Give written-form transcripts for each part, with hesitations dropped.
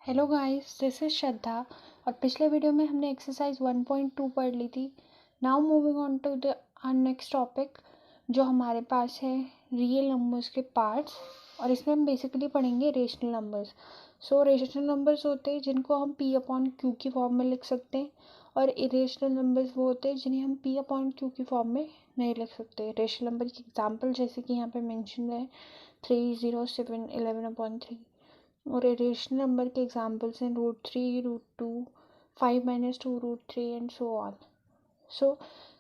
Hello guys, this is श्रद्धा। और पिछले video में हमने एक्सरसाइज 1.2 पढ़ ली थी। Now moving on to the next topic जो हमारे पास है रियल नंबर्स के पार्ट्स। और इसमें हम बेसिकली पढ़ेंगे रेशनल नंबर्स। सो रेशनल नंबर्स होते हैं जिनको हम पी अपॉन क्यू की फॉर्म में लिख सकते हैं, और इरेशनल नंबर्स वो होते हैं जिन्हें हम पी अपॉन क्यू की फॉर्म में नहीं लिख सकते। रेशनल नंबर की एग्जाम्पल जैसे कि यहाँ पे मेंशन है 3, 0, 7, 11/3। और इरेशनल नंबर के एग्जाम्पल्स हैं √3, √2, 5 - 2 √3 एंड सो ऑन। सो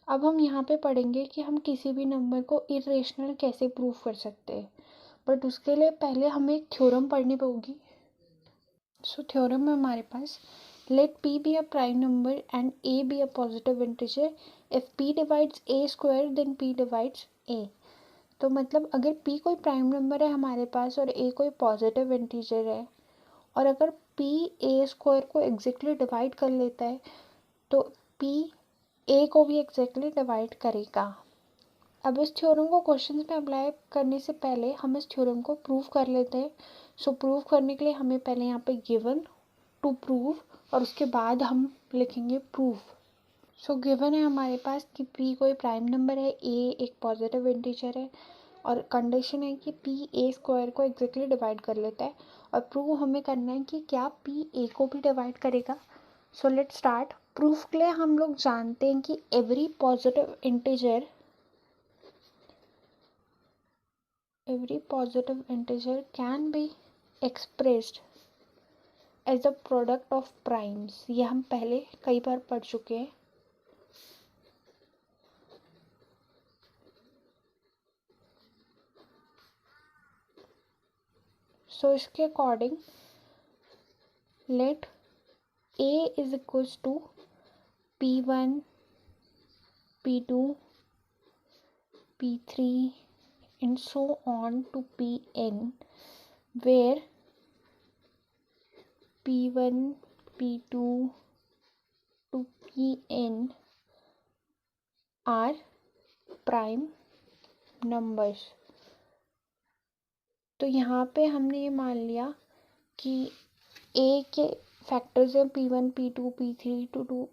अब हम यहाँ पे पढ़ेंगे कि हम किसी भी नंबर को इरेशनल कैसे प्रूव कर सकते हैं, बट उसके लिए पहले हमें एक थ्योरम पढ़नी पड़ेगी। सो थ्योरम में हमारे पास late p be a prime number and a be a positive integer if p divides a square then p divides a। तो मतलब अगर p कोई प्राइम नंबर है हमारे पास और a कोई पॉजिटिव इंटीजर है, और अगर p a स्क्वायर को एग्जैक्टली डिवाइड कर लेता है तो p a को भी एग्जैक्टली डिवाइड करेगा। अब इस थ्योरम को क्वेश्चंस में अप्लाई करने से पहले हम इस थ्योरम को प्रूव कर लेते हैं। सो प्रूव करने के लिए हमें पहले यहाँ पे गिवन टू प्रूव और उसके बाद हम लिखेंगे प्रूफ। सो गिवन है हमारे पास कि p कोई प्राइम नंबर है, a एक पॉजिटिव इंटीजर है, और कंडीशन है कि p a स्क्वायर को एग्जैक्टली डिवाइड कर लेता है, और प्रूव हमें करना है कि क्या p a को भी डिवाइड करेगा। So let's start. प्रूफ के लिए हम लोग जानते हैं कि every positive integer can be expressed as a product of primes. ये हम पहले कई बार पढ़ चुके हैं। सो इसके according let a is equals to p1, p2, p3 and so on to pn, where p1, p2 to pn are prime numbers। तो यहाँ पे हमने ये मान लिया कि a के फैक्टर्स हैं p1, p2, p3 to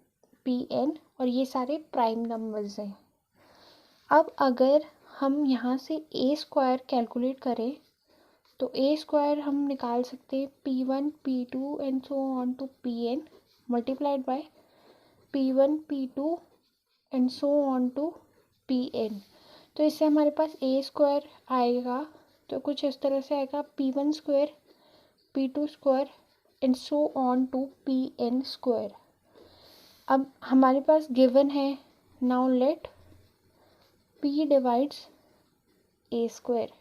pn, और ये सारे प्राइम नंबर्स हैं। अब अगर हम यहाँ से a स्क्वायर कैलकुलेट करें तो a स्क्वायर हम निकाल सकते हैं p1, p2 and so on to pn multiplied by p1, p2 and so on to pn। तो इससे हमारे पास a स्क्वायर आएगा, तो कुछ इस तरह से आएगा p1 square, p2 square and so on to pn square. अब हमारे पास गिवन है now let p divides a square.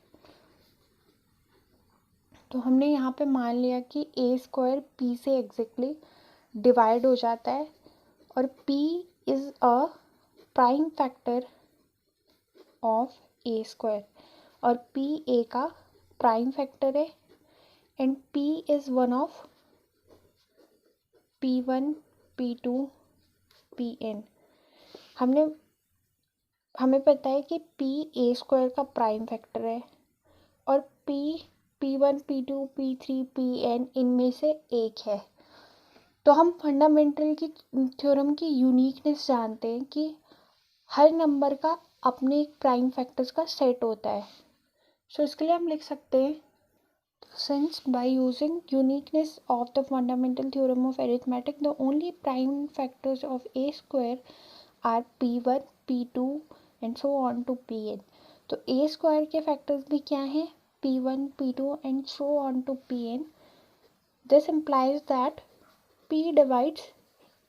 तो हमने यहाँ पे मान लिया कि a स्क्वायर p से एग्जैक्टली डिवाइड हो जाता है, और p is a prime factor of a square, और p a का प्राइम फैक्टर है, and p is one of p1, p2, pn। हमें पता है कि p a स्क्वायर का प्राइम फैक्टर है, और p1, p2, p3, pn इनमें से एक है। तो हम फंडामेंटल की थ्योरम की यूनिकनेस जानते हैं कि हर नंबर का अपने एक प्राइम फैक्टर्स का सेट होता है। सो इसके लिए हम लिख सकते हैं since by using uniqueness of the fundamental theorem of arithmetic the only prime factors of a square are p1, p2 and so on to pn। तो a स्क्वायर के फैक्टर्स भी क्या हैं, p1, p2 and so on to pn। this implies that p divides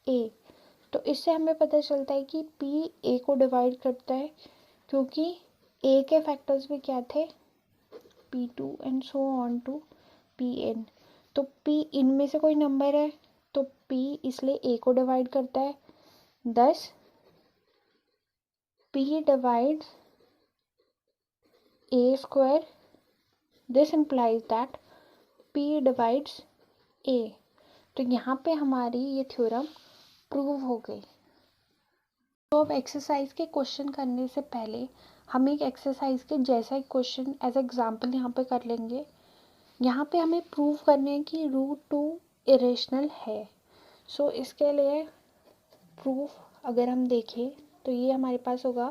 a। तो इससे हमें पता चलता है कि p a को डिवाइड करता है, क्योंकि a के फैक्टर्स भी क्या थे, p2 and so on to pn। तो p इनमें से कोई नंबर है तो p इसलिए a को डिवाइड करता है, thus p divides a square। this implies that p divides a। तो यहाँ पे हमारी ये थ्योरम प्रूव हो गई। तो अब एक्सरसाइज के क्वेश्चन करने से पहले हम एक एक्सरसाइज के जैसा एक क्वेश्चन एज एग्जाम्पल यहाँ पे कर लेंगे। यहाँ पे हमें प्रूव करना है कि √2 इरेशनल है। सो इसके लिए प्रूफ अगर हम देखें तो ये हमारे पास होगा,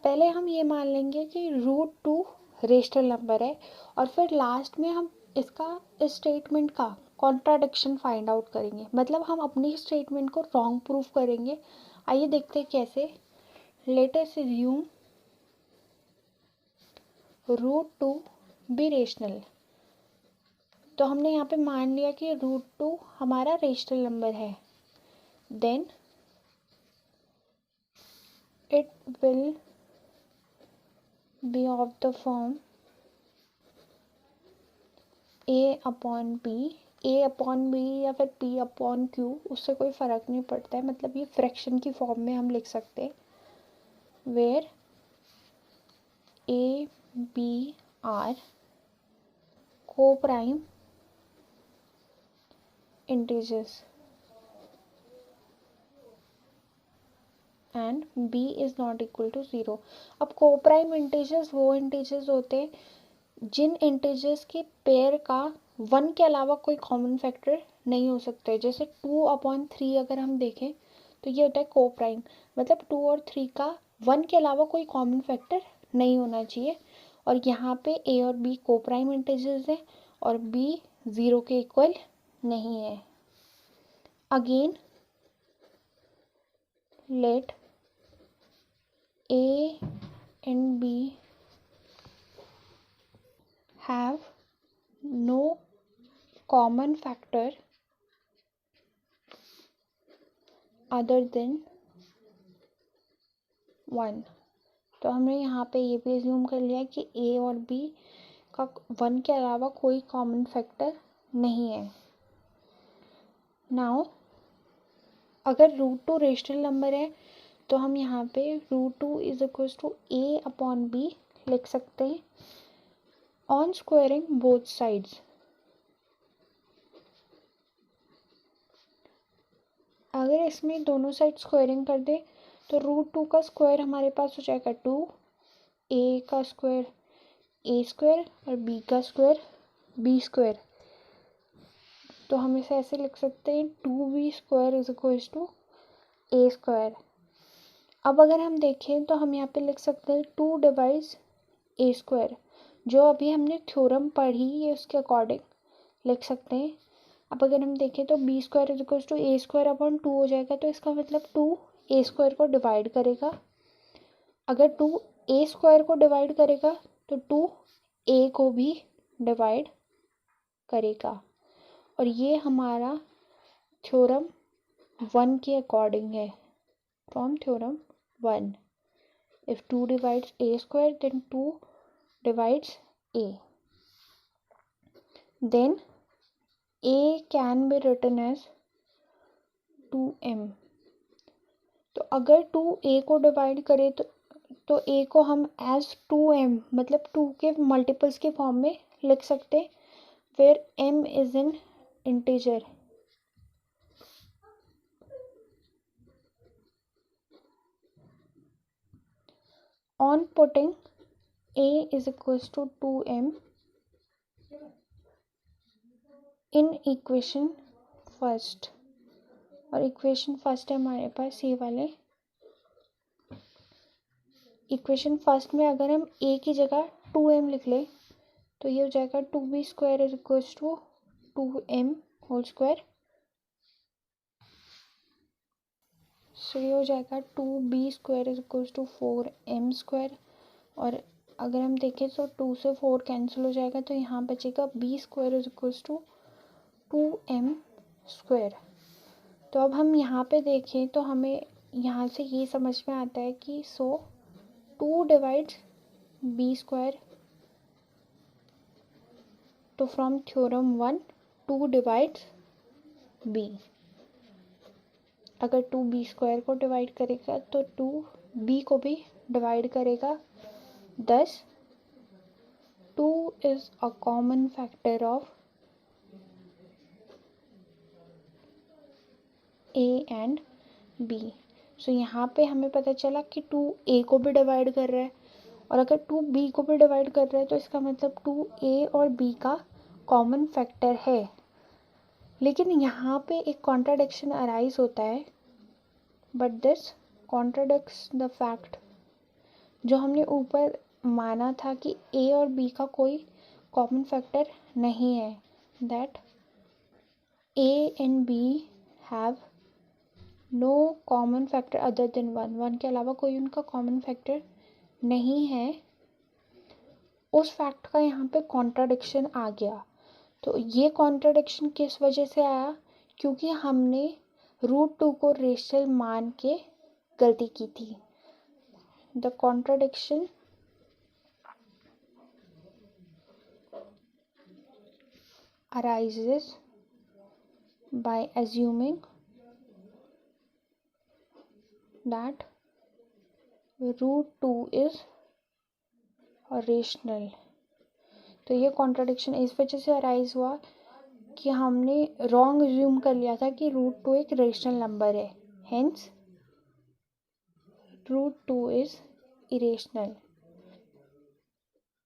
पहले हम ये मान लेंगे कि √2 रेशनल नंबर है और फिर लास्ट में हम इसका इस स्टेटमेंट का कॉन्ट्राडिक्शन फाइंड आउट करेंगे, मतलब हम अपनी स्टेटमेंट को रॉन्ग प्रूफ करेंगे। आइए देखते हैं कैसे। Let us assume √2 be rational. तो हमने यहाँ पे मान लिया कि √2 हमारा रेशनल नंबर है। Then it will be of the form a/b, a/b या फिर p/q, उससे कोई फ़र्क नहीं पड़ता है, मतलब ये फ्रैक्शन की फॉर्म में हम लिख सकते हैं, where a b are coprime integers and b is not equal to 0। अब को प्राइम इंटीजर्स वो इंटीजर्स होते हैं जिन इंटीजर्स के पेयर का 1 के अलावा कोई कॉमन फैक्टर नहीं हो सकते। जैसे 2/3 अगर हम देखें तो ये होता है को प्राइम, मतलब 2 और 3 का 1 के अलावा कोई कॉमन फैक्टर नहीं होना चाहिए। और यहाँ पे a और b को प्राइम इंटीजर्स हैं और b 0 के इक्वल नहीं है। Again let a and b have no common factor other than 1। तो हमने यहाँ पे ये भी एज्यूम कर लिया कि a और b का 1 के अलावा कोई कॉमन फैक्टर नहीं है। नाउ अगर √2 रेशनल नंबर है तो हम यहाँ पे √2 इज इक्वल टू a/b लिख सकते हैं ऑन स्क्वायरिंग बोथ साइड्स। अगर इसमें दोनों साइड स्क्वायरिंग कर दे तो √2 का स्क्वायर हमारे पास हो जाएगा 2, a का स्क्वायर a स्क्वायर और b का स्क्वायर b स्क्वायर। तो हम इसे ऐसे लिख सकते हैं 2b square is equal to a square. अब अगर हम देखें तो हम यहाँ पे लिख सकते हैं 2 डिवाइड्स a स्क्वायर, जो अभी हमने थ्योरम पढ़ी है उसके अकॉर्डिंग लिख सकते हैं। अब अगर हम देखें तो b square is equal to a square upon 2 हो जाएगा, तो इसका मतलब 2 a स्क्वायर को डिवाइड करेगा। अगर 2 a स्क्वायर को डिवाइड करेगा तो 2 a को भी डिवाइड करेगा। और ये हमारा थ्योरम 1 के अकॉर्डिंग है, from theorem 1। If 2 divides a square, then 2 divides a. Then a can be written as 2m। तो अगर 2 a को डिवाइड करे तो a को हम एज 2m मतलब 2 के मल्टीपल्स के फॉर्म में लिख सकते हैं, where m is an integer. On putting a is equals to 2m in equation first, और इक्वेशन फर्स्ट है हमारे पास ये वाले। इक्वेशन फर्स्ट में अगर हम a की जगह 2m लिख ले तो ये हो जाएगा 2b square is equals to 2m whole square. So ये हो जाएगा 2b square is equals to 4m square. और अगर हम देखें तो 2 से 4 कैंसिल हो जाएगा, तो यहाँ बचेगा b square is equals to 2m square. तो अब हम यहाँ पे देखें तो हमें यहाँ से ये समझ में आता है कि 2 डिवाइड्स b स्क्वायर। तो फ्रॉम थ्योरम 1 2 डिवाइड्स b। अगर 2 b स्क्वायर को डिवाइड करेगा तो 2 b को भी डिवाइड करेगा। Thus 2 is a common factor of a and b। सो यहाँ पे हमें पता चला कि 2 a को भी डिवाइड कर रहा है, और अगर 2 b को भी डिवाइड कर रहा है तो इसका मतलब 2 a और b का कॉमन फैक्टर है। लेकिन यहाँ पे एक कॉन्ट्राडिक्शन अराइज होता है, but this contradicts the fact जो हमने ऊपर माना था कि ए और बी का कोई कॉमन फैक्टर नहीं है, that a and b have no common factor other than one के अलावा कोई उनका कॉमन फैक्टर नहीं है। उस फैक्ट का यहाँ पे कॉन्ट्राडिक्शन आ गया। तो ये कॉन्ट्राडिक्शन किस वजह से आया? क्योंकि हमने √2 को रेशनल मान के गलती की थी। The contradiction arises by assuming that √2 is rational। तो ये कॉन्ट्राडिक्शन इस वजह से अराइज हुआ कि हमने रॉन्ग अज्यूम कर लिया था कि √2 एक रेशनल नंबर है, हेंस √2 इज इरेशनल।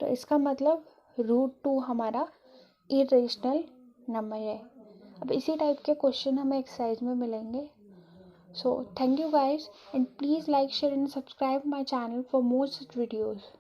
तो इसका मतलब √2 हमारा इरेशनल नंबर है। अब इसी टाइप के क्वेश्चन हमें एक्सरसाइज में मिलेंगे। So thank you guys, and please like, share and subscribe my channel for more such videos.